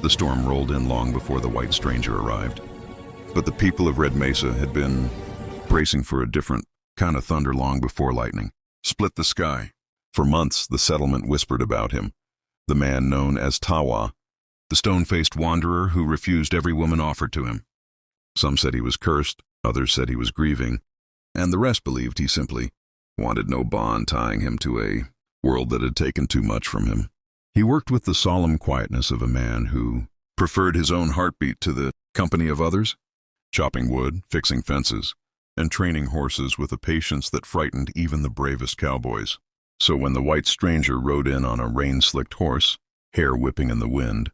The storm rolled in long before the white stranger arrived. But the people of Red Mesa had been bracing for a different kind of thunder long before lightning split the sky. For months, the settlement whispered about him, the man known as Tawa, the stone-faced wanderer who refused every woman offered to him. Some said he was cursed, others said he was grieving, and the rest believed he simply wanted no bond tying him to a world that had taken too much from him. He worked with the solemn quietness of a man who preferred his own heartbeat to the company of others, chopping wood, fixing fences, and training horses with a patience that frightened even the bravest cowboys. So when the white stranger rode in on a rain-slicked horse, hair whipping in the wind,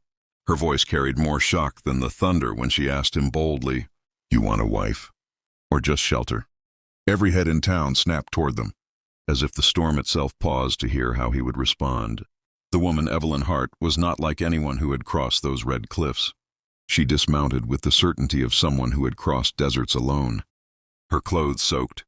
her voice carried more shock than the thunder when she asked him boldly, "You want a wife? Or just shelter?" Every head in town snapped toward them, as if the storm itself paused to hear how he would respond. The woman, Evelyn Hart, was not like anyone who had crossed those red cliffs. She dismounted with the certainty of someone who had crossed deserts alone, her clothes soaked,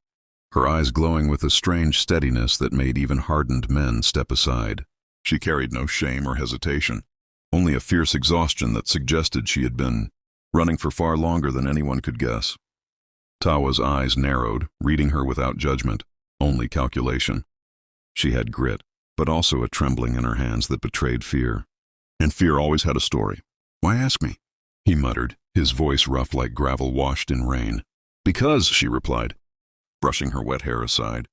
her eyes glowing with a strange steadiness that made even hardened men step aside. She carried no shame or hesitation, only a fierce exhaustion that suggested she had been running for far longer than anyone could guess. Tawa's eyes narrowed, reading her without judgment, only calculation. She had grit, but also a trembling in her hands that betrayed fear. And fear always had a story. "Why ask me?" he muttered, his voice rough like gravel washed in rain. "Because," she replied, brushing her wet hair aside.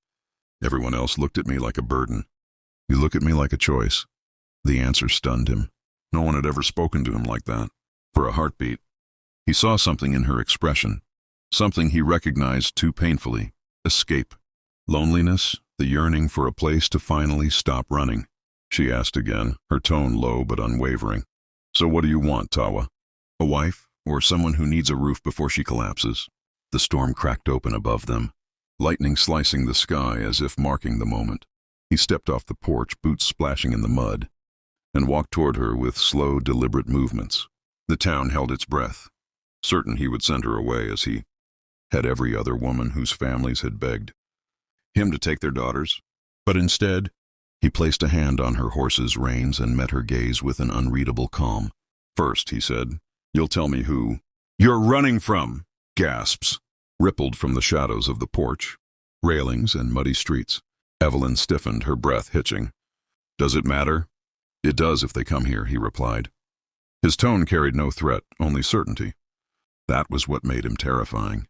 "Everyone else looked at me like a burden. You look at me like a choice." The answer stunned him. No one had ever spoken to him like that. For a heartbeat, he saw something in her expression, something he recognized too painfully: escape, loneliness, the yearning for a place to finally stop running. She asked again, her tone low but unwavering. "So what do you want, Tawa? A wife, or someone who needs a roof before she collapses?" The storm cracked open above them, lightning slicing the sky as if marking the moment. He stepped off the porch, boots splashing in the mud, and walked toward her with slow, deliberate movements. The town held its breath, certain he would send her away as he had every other woman whose families had begged him to take their daughters. But instead, he placed a hand on her horse's reins and met her gaze with an unreadable calm. "First," he said, "you'll tell me who you're running from." Gasps rippled from the shadows of the porch, railings and muddy streets. Evelyn stiffened, her breath hitching. "Does it matter?" "It does if they come here," he replied. His tone carried no threat, only certainty. That was what made him terrifying.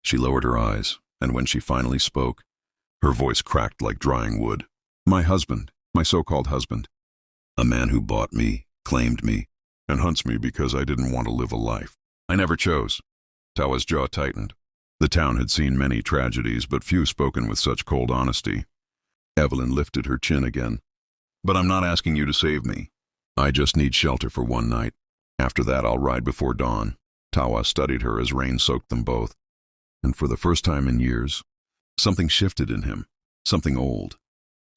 She lowered her eyes, and when she finally spoke, her voice cracked like drying wood. "My husband, my so-called husband. A man who bought me, claimed me, and hunts me because I didn't want to live a life I never chose." Tawa's jaw tightened. The town had seen many tragedies, but few spoken with such cold honesty. Evelyn lifted her chin again. "But I'm not asking you to save me. I just need shelter for one night. After that, I'll ride before dawn." Tawa studied her as rain soaked them both. And for the first time in years, something shifted in him, something old,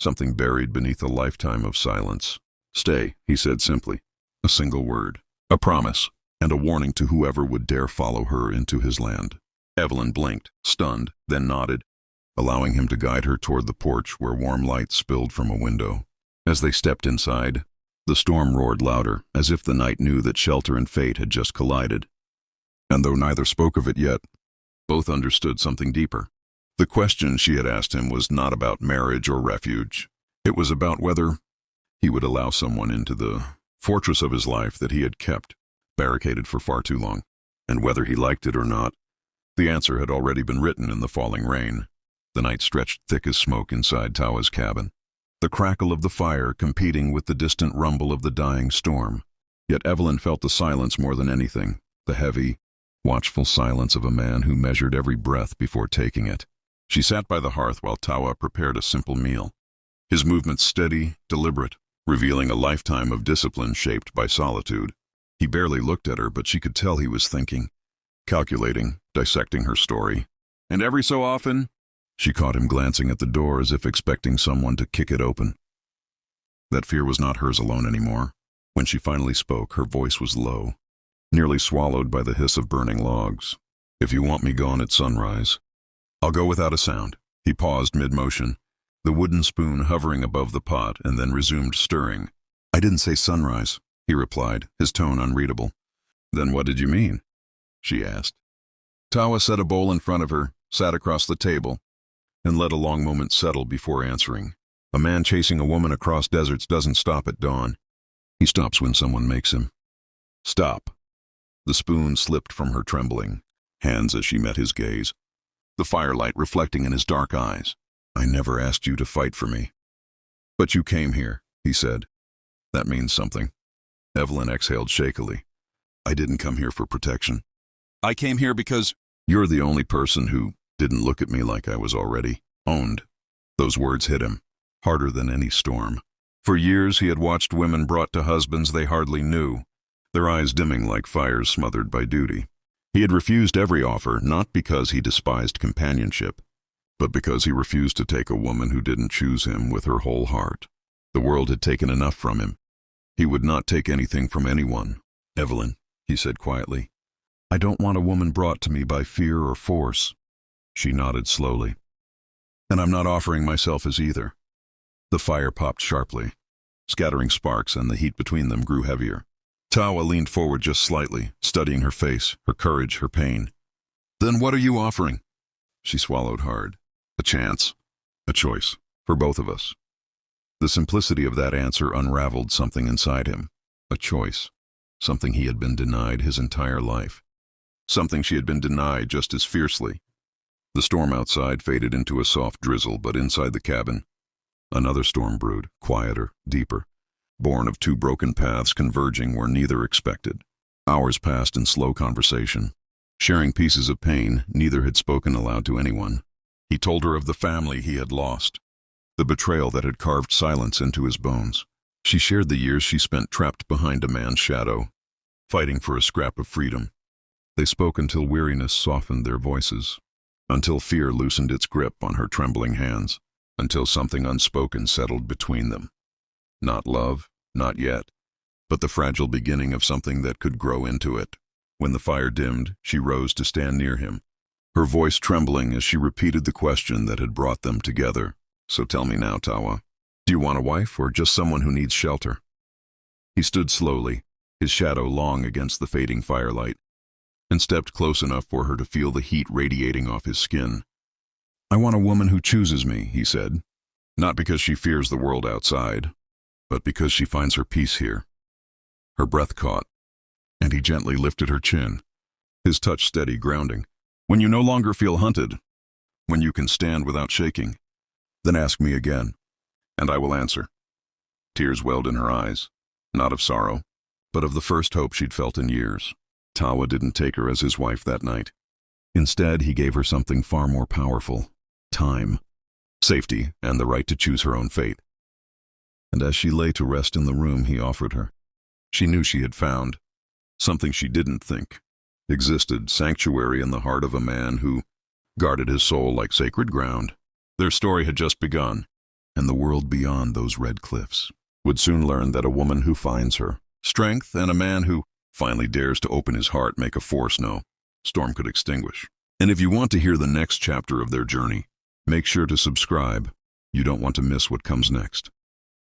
something buried beneath a lifetime of silence. "Stay," he said simply. A single word, a promise, and a warning to whoever would dare follow her into his land. Evelyn blinked, stunned, then nodded, allowing him to guide her toward the porch where warm light spilled from a window. As they stepped inside, the storm roared louder, as if the night knew that shelter and fate had just collided. And though neither spoke of it yet, both understood something deeper. The question she had asked him was not about marriage or refuge. It was about whether he would allow someone into the fortress of his life that he had kept, barricaded for far too long, and whether he liked it or not. The answer had already been written in the falling rain. The night stretched thick as smoke inside Tawa's cabin, the crackle of the fire competing with the distant rumble of the dying storm. Yet Evelyn felt the silence more than anything, the heavy, watchful silence of a man who measured every breath before taking it. She sat by the hearth while Tawa prepared a simple meal, his movements steady, deliberate, revealing a lifetime of discipline shaped by solitude. He barely looked at her, but she could tell he was thinking, calculating, dissecting her story. And every so often, she caught him glancing at the door as if expecting someone to kick it open. That fear was not hers alone anymore. When she finally spoke, her voice was low, nearly swallowed by the hiss of burning logs. "If you want me gone at sunrise, I'll go without a sound." He paused mid-motion, the wooden spoon hovering above the pot, and then resumed stirring. "I didn't say sunrise," he replied, his tone unreadable. Then what did you mean? She asked. Tawa set a bowl in front of her, sat across the table, and let a long moment settle before answering. A man chasing a woman across deserts doesn't stop at dawn. He stops when someone makes him. Stop. The spoon slipped from her trembling hands as she met his gaze, the firelight reflecting in his dark eyes. I never asked you to fight for me. But you came here, he said. That means something. Evelyn exhaled shakily. I didn't come here for protection. I came here because you're the only person who didn't look at me like I was already owned. Those words hit him, harder than any storm. For years he had watched women brought to husbands they hardly knew, their eyes dimming like fires smothered by duty. He had refused every offer, not because he despised companionship, but because he refused to take a woman who didn't choose him with her whole heart. The world had taken enough from him. He would not take anything from anyone. Evelyn, he said quietly, I don't want a woman brought to me by fear or force. She nodded slowly. And I'm not offering myself as either. The fire popped sharply, scattering sparks, and the heat between them grew heavier. Tawa leaned forward just slightly, studying her face, her courage, her pain. Then what are you offering? She swallowed hard. A chance. A choice. For both of us. The simplicity of that answer unraveled something inside him. A choice. Something he had been denied his entire life. Something she had been denied just as fiercely. The storm outside faded into a soft drizzle, but inside the cabin, another storm brewed, quieter, deeper, born of two broken paths converging where neither expected. Hours passed in slow conversation. Sharing pieces of pain neither had spoken aloud to anyone. He told her of the family he had lost, the betrayal that had carved silence into his bones. She shared the years she spent trapped behind a man's shadow, fighting for a scrap of freedom. They spoke until weariness softened their voices, until fear loosened its grip on her trembling hands, until something unspoken settled between them. Not love, not yet, but the fragile beginning of something that could grow into it. When the fire dimmed, she rose to stand near him, her voice trembling as she repeated the question that had brought them together. So tell me now, Tawa, do you want a wife or just someone who needs shelter? He stood slowly, his shadow long against the fading firelight, and stepped close enough for her to feel the heat radiating off his skin. I want a woman who chooses me, he said, not because she fears the world outside, but because she finds her peace here. Her breath caught, and he gently lifted her chin, his touch steady, grounding. When you no longer feel hunted, when you can stand without shaking, then ask me again, and I will answer. Tears welled in her eyes, not of sorrow, but of the first hope she'd felt in years. Tawa didn't take her as his wife that night. Instead, he gave her something far more powerful: time, safety, and the right to choose her own fate. And as she lay to rest in the room he offered her, she knew she had found something she didn't think existed, sanctuary in the heart of a man who guarded his soul like sacred ground. Their story had just begun, and the world beyond those red cliffs would soon learn that a woman who finds her strength and a man who finally dares to open his heart make a force no storm could extinguish. And if you want to hear the next chapter of their journey, make sure to subscribe. You don't want to miss what comes next.